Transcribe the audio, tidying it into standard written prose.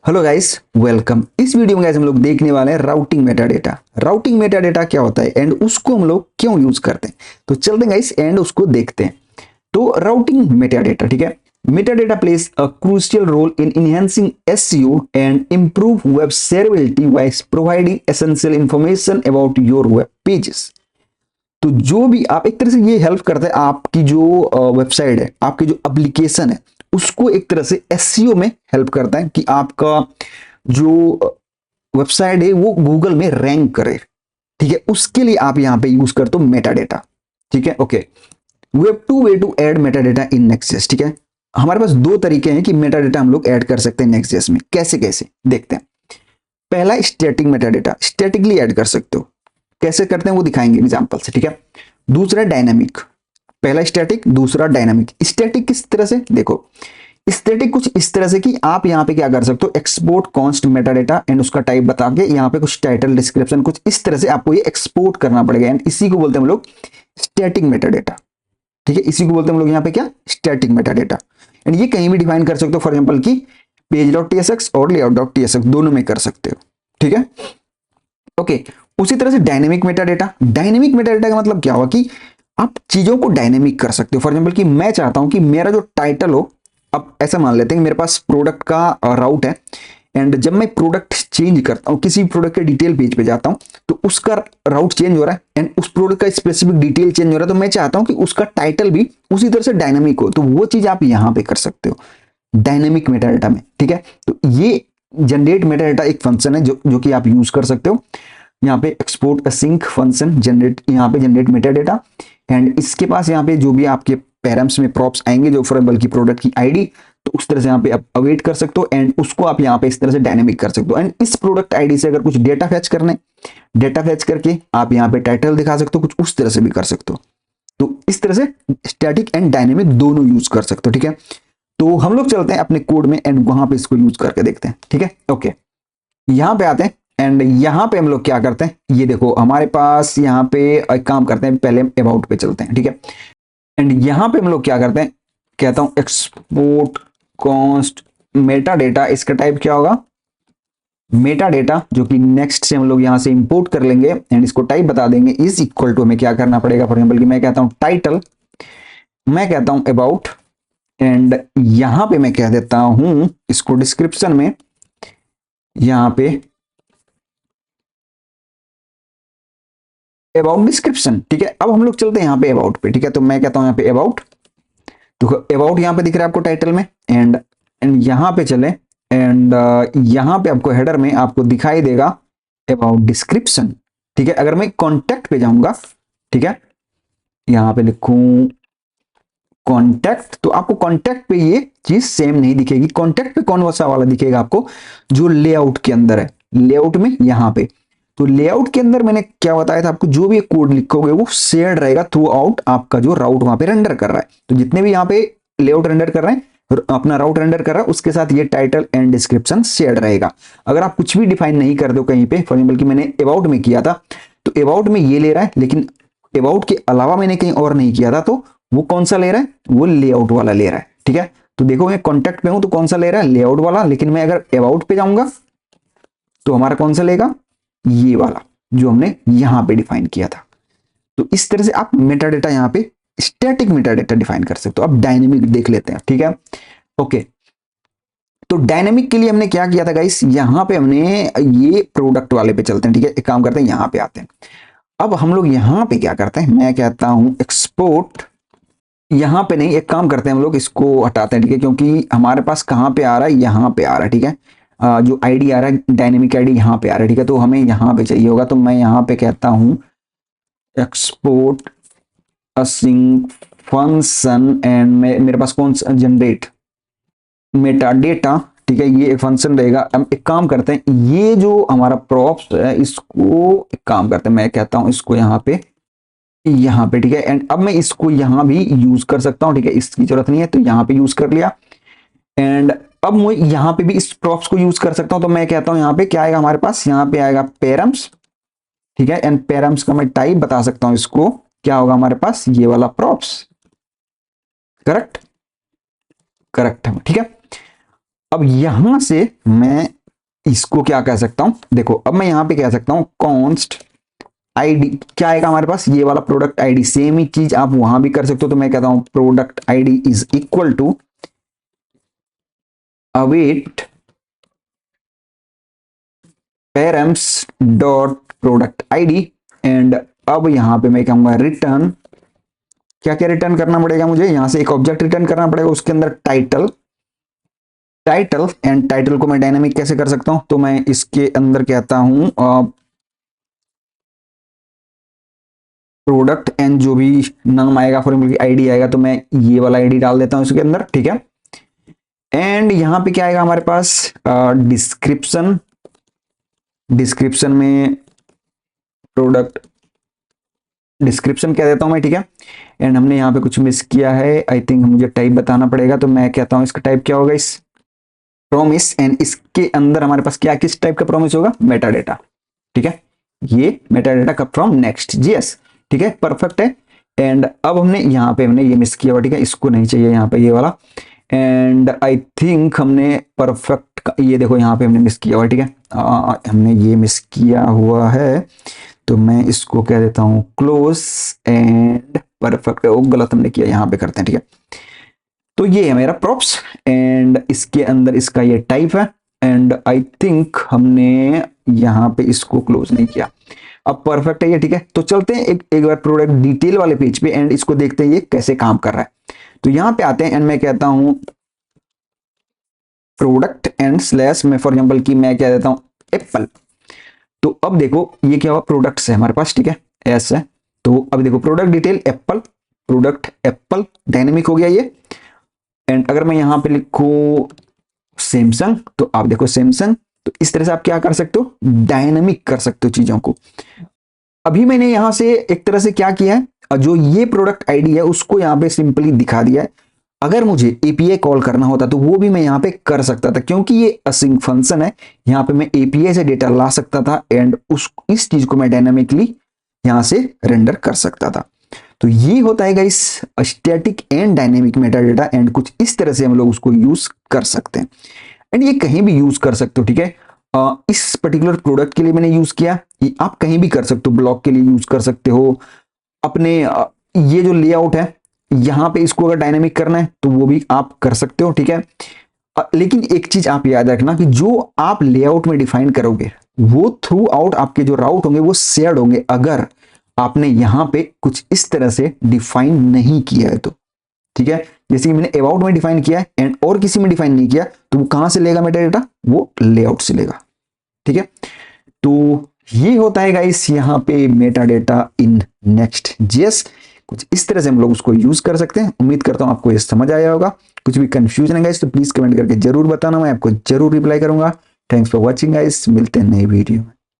Hello guys, welcome. इस video में guys हम लोग देखने वाले हैं राउटिंग मेटाडेटा। राउटिंग मेटाडेटा क्या होता है एंड उसको हम लोग क्यों यूज करते हैं, तो चलते हैं गाइस एंड उसको देखते हैं। तो राउटिंग मेटाडेटा, ठीक है, metadata place a crucial role in enhancing SEO and improve web shareability by providing essential information about your web pages. तो जो भी आप एक तरह से ये हेल्प करते हैं, आपकी जो वेबसाइट है, आपकी जो एप्लीकेशन है, उसको एक तरह से एसईओ में हेल्प करता है कि आपका जो वेबसाइट है वो गूगल में रैंक करे। ठीक है, उसके लिए आप यहां पे यूज करते हो मेटा डेटा। ठीक है, okay. We have two way to add meta data in next. ठीक है, हमारे पास दो तरीके हैं कि मेटा डेटा हम लोग ऐड कर सकते हैं नेक्स्ट में। कैसे कैसे देखते हैं। पहला, static Meta data, statically add कर सकते हो। कैसे करते हैं वो दिखाएंगे एग्जांपल से। ठीक है, दूसरा डायनामिक। पहला स्टैटिक, दूसरा डायनामिक। स्टैटिक किस तरह से, देखो स्टैटिक कुछ इस तरह से कि आप यहां पे क्या कर सकते हो, export const Meta data and उसका टाइप बता के यहां पे कुछ टाइटल डिस्क्रिप्शन कुछ इस तरह से आपको ये एक्सपोर्ट करना पड़ेगा एंड इसी को बोलते हैं हम लोग स्टैटिक मेटा डेटा। ठीक है, इसी को बोलते हैं हम लोग यहाँ पे क्या, स्टैटिक मेटा डेटा। एंड ये कहीं भी डिफाइन कर सकते हो, फॉर एग्जाम्पल की पेज डॉट टीएसएक्स और लेआउट डॉट टीएसएक्स दोनों में कर सकते हो। ठीक है, ओके। उसी तरह से dynamic Meta data. Dynamic Meta data का मतलब क्या हुआ कि आप चीजों को डायनेमिक कर सकते हो। फॉर एग्जाम्पल कि मैं चाहता हूं कि मेरा जो टाइटल हो, अब ऐसा मान लेते हैं कि मेरे पास प्रोडक्ट का राउट है एंड जब मैं प्रोडक्ट चेंज करता हूं, किसी प्रोडक्ट के डिटेल पेज पे जाता हूं तो उसका राउट चेंज हो रहा है एंड उस प्रोडक्ट का स्पेसिफिक डिटेल चेंज हो रहा है, तो मैं चाहता हूं कि उसका टाइटल भी उसी तरह से डायनेमिक हो, तो वो चीज आप यहां पे कर सकते हो डायनेमिक मेटा डेटा में। ठीक है, तो ये जनरेट मेटा डेटा एक फंक्शन है जो कि आप यूज कर सकते हो। यहाँ पे एक्सपोर्ट असिंक फंक्शन जनरेट, यहाँ पे जनरेट मेटा डेटा एंड इसके पास यहाँ पे जो भी आपके पैरम्स में प्रॉप्स आएंगे, जो फॉर एग्जाम्पल की प्रोडक्ट की आईडी, तो उस तरह से यहाँ पे आप अवेट कर सकते हो एंड उसको आप यहाँ पे इस तरह से डायनेमिक कर सकते हो। एंड इस प्रोडक्ट आईडी से अगर कुछ डेटा फैच करने, डेटा फैच करके आप यहाँ पे टाइटल दिखा सकते हो, कुछ उस तरह से भी कर सकते हो। तो इस तरह से स्टैटिक एंड डायनेमिक दोनों यूज कर सकते हो। ठीक है, तो हम लोग चलते हैं अपने कोड में एंड वहां पे इसको यूज करके देखते हैं। ठीक है, ओके। यहाँ पे आते हैं एंड यहाँ पे हम लोग क्या करते हैं, ये देखो हमारे पास यहाँ पे एक काम करते हैं, पहले अबाउट पे चलते हैं। ठीक है, एंड यहाँ पे हम लोग क्या करते हैं, कहता हूं एक्सपोर्ट कॉन्स्ट मेटा डेटा। इसका टाइप क्या होगा, मेटा डेटा, जो कि नेक्स्ट से हम लोग यहां से इंपोर्ट कर लेंगे एंड इसको टाइप बता देंगे इज इक्वल टू, हमें क्या करना पड़ेगा, फॉर एग्जाम्पल कि मैं कहता हूं टाइटल, मैं कहता हूं अबाउट एंड यहां पे मैं कह देता हूं इसको डिस्क्रिप्शन में, यहां पे अबाउट डिस्क्रिप्शन। ठीक है, अब हम लोग चलते हैं यहाँ पे अबाउट पे। ठीक है, तो मैं कहता हूं यहाँ पे अबाउट, तो अबाउट यहाँ पे दिख रहा है आपको टाइटल में एंड यहाँ पे चले एंड यहाँ पे आपको हेडर में आपको दिखाई देगा अबाउट डिस्क्रिप्शन। ठीक है, अगर मैं कॉन्टेक्ट पे जाऊंगा, ठीक है, यहाँ पे लिखूं कॉन्टेक्ट, तो आपको कॉन्टेक्ट पे ये चीज सेम नहीं दिखेगी। कॉन्टेक्ट पे कौन सा वाला दिखेगा आपको, जो लेआउट के अंदर है, लेआउट में यहाँ पे। तो लेआउट के अंदर मैंने क्या बताया था आपको, जो भी कोड लिखोगे वो शेयर्ड रहेगा थ्रू आउट आपका जो राउट वहां पे रेंडर कर रहा है। तो जितने भी यहाँ पे लेआउट रेंडर कर रहे हैं, अपना राउट रेंडर कर रहा है, उसके साथ ये टाइटल एंड डिस्क्रिप्शन शेयर्ड रहेगा। अगर आप कुछ भी डिफाइन नहीं कर दो कहीं पे, फॉर एग्जाम्पल कि मैंने अबाउट में किया था, तो अबाउट में ये ले रहा है, लेकिन अबाउट के अलावा मैंने कहीं और नहीं किया था, तो वो कौन सा ले रहा है, वो लेआउट वाला ले रहा है। ठीक है, तो देखो मैं कॉन्टेक्ट पे हूं तो कौन सा ले रहा है, लेआउट वाला, लेकिन मैं अगर अबाउट पे जाऊंगा तो हमारा कौन सा लेगा, ये वाला जो हमने यहां पे डिफाइन किया था। तो इस तरह से आप मेटा डेटा यहां पे स्टैटिक मेटा डेटा डिफाइन कर सकते हो। अब डायनेमिक देख लेते हैं। ठीक है, ओके। तो डायनेमिक के लिए हमने क्या किया था गाइस, यहां पे हमने ये प्रोडक्ट वाले पे चलते हैं। ठीक है, एक काम करते हैं, यहां पे आते हैं। अब हम लोग यहां पे क्या करते हैं, मैं कहता हूं एक्सपोर्ट, यहां पे नहीं, एक काम करते हैं हम लोग इसको हटाते हैं। ठीक है, क्योंकि हमारे पास कहां पे आ रहा है, यहां पे आ रहा है। ठीक है, जो आईडी आ रहा है डायनेमिक आईडी यहां पे आ रहा है। ठीक है, तो हमें यहां पे चाहिए होगा, तो मैं यहां पे कहता हूं एक्सपोर्ट असिंक फंक्शन एंड मेरे पास कौन सा, जनरेट मेटा डेटा। ठीक है, ये एक फंक्शन रहेगा। हम एक काम करते हैं, ये जो हमारा प्रॉप्स है इसको एक काम करते हैं, मैं कहता हूं इसको यहाँ पे, यहाँ पे। ठीक है, एंड अब मैं इसको यहां भी यूज कर सकता हूं। ठीक है, इसकी जरूरत नहीं है तो यहां पे यूज कर लिया एंड अब मैं यहां पे भी इस प्रॉप्स को यूज कर सकता हूं। तो मैं कहता हूं यहाँ पे क्या आएगा हमारे पास, यहाँ पे आएगा पैरम्स। ठीक है, एंड पैरम्स का मैं टाइप बता सकता हूं, इसको क्या होगा हमारे पास, ये वाला प्रॉप्स। करेक्ट, करेक्ट है। ठीक है, अब यहां से मैं इसको क्या कह सकता हूं, देखो अब मैं यहां पे कह सकता हूं कॉन्स्ट आईडी, क्या आएगा हमारे पास, ये वाला प्रोडक्ट आईडी। सेम ही चीज आप वहां भी कर सकते हो, तो मैं कहता हूं product ID is equal to await params dot product ID. And अब यहां पे मैं कहूंगा रिटर्न, क्या क्या रिटर्न करना पड़ेगा मुझे, यहां से एक ऑब्जेक्ट रिटर्न करना पड़ेगा, उसके अंदर टाइटल, टाइटल एंड टाइटल को मैं डायनामिक कैसे कर सकता हूं, तो मैं इसके अंदर कहता हूं प्रोडक्ट एंड जो भी नाम आएगा फॉर एग्जांपल आईडी आएगा, तो मैं ये वाला आईडी डाल देता हूं इसके अंदर, ठीक है। एंड यहां पे क्या आएगा हमारे पास, डिस्क्रिप्शन, डिस्क्रिप्शन में प्रोडक्ट डिस्क्रिप्शन कह देता हूं मैं, ठीक है। एंड हमने यहाँ पे कुछ मिस किया है, आई थिंक मुझे टाइप बताना पड़ेगा, तो मैं कहता हूं इसका टाइप क्या होगा, इस प्रॉमिस। एंड इसके अंदर हमारे पास क्या किस टाइप का प्रॉमिस होगा, मेटा डेटा, ठीक है। ये मेटा डेटा कब फ्रॉम नेक्स्ट जीएस, ठीक है, परफेक्ट है। एंड अब हमने यहाँ पे हमने ये मिस किया हुआ, ठीक है, इसको नहीं चाहिए यहाँ पे ये वाला। एंड आई थिंक हमने परफेक्ट, ये देखो यहाँ पे हमने मिस किया हुआ, ठीक है, हमने ये मिस किया हुआ है, तो मैं इसको कह देता हूं क्लोज एंड परफेक्ट, वो गलत हमने किया, यहाँ पे करते हैं, ठीक है। तो ये है मेरा प्रॉप्स एंड इसके अंदर इसका ये टाइप है। एंड आई थिंक हमने यहाँ पे इसको क्लोज नहीं किया, अब परफेक्ट है ये, ठीक है। तो चलते हैं एक बार प्रोडक्ट डिटेल वाले पेज पे एंड इसको देखते हैं ये कैसे काम कर रहा है। तो यहाँ पे आते हैं एंड मैं कहता हूं प्रोडक्ट एंड स्लैश में फॉर एग्जांपल की मैं कह देता हूं एप्पल। तो अब देखो ये क्या हुआ, प्रोडक्ट्स है हमारे पास, ठीक है, एस है। तो अब देखो product detail Apple, product Apple dynamic हो गया ये। एंड अगर मैं यहां पे लिखूं सैमसंग, तो आप देखो सैमसंग। तो इस तरह से आप क्या कर सकते हो, डायनेमिक कर सकते हो चीजों को। अभी मैंने यहां से एक तरह से क्या किया है, जो ये प्रोडक्ट आईडी है उसको यहां पे सिंपली दिखा दिया है। अगर मुझे एपीआई कॉल करना होता तो वो भी मैं यहां पे कर सकता था, क्योंकि ये असिंक फंक्शन है, यहां पे मैं एपीआई से डेटा ला सकता था एंड इस चीज को मैं डायनामिकली यहां से रेंडर कर सकता था। तो ये होता है guys static and dynamic Meta data, and कुछ इस तरह से हम लोग उसको यूज कर सकते हैं। एंड ये कहीं भी यूज कर सकते हो, ठीक है। इस पर्टिकुलर प्रोडक्ट के लिए मैंने यूज किया, ये आप कहीं भी कर सकते हो, ब्लॉग के लिए यूज कर सकते हो, अपने ये जो लेआउट है यहां पे इसको अगर डायनेमिक करना है तो वो भी आप कर सकते हो, ठीक है। लेकिन एक चीज आप याद रखना कि जो आप लेआउट में डिफाइन करोगे वो थ्रू आउट आपके जो राउट होंगे वो शेयर्ड होंगे, अगर आपने यहां पे कुछ इस तरह से डिफाइन नहीं किया है तो, ठीक है। जैसे कि मैंने अबाउट में डिफाइन किया है एंड और किसी में डिफाइन नहीं किया, तो वो कहां से लेगा मेटा डेटा, वो लेआउट से लेगा, ठीक है। तो ये होता है गाइस यहाँ पे Meta data in next JS. कुछ इस तरह से हम लोग उसको यूज कर सकते हैं। उम्मीद करता हूं आपको ये समझ आया होगा। कुछ भी कंफ्यूजन है गाइस तो प्लीज कमेंट करके जरूर बताना, मैं आपको जरूर रिप्लाई करूंगा। थैंक्स फॉर वॉचिंग गाइस, मिलते हैं नई वीडियो में।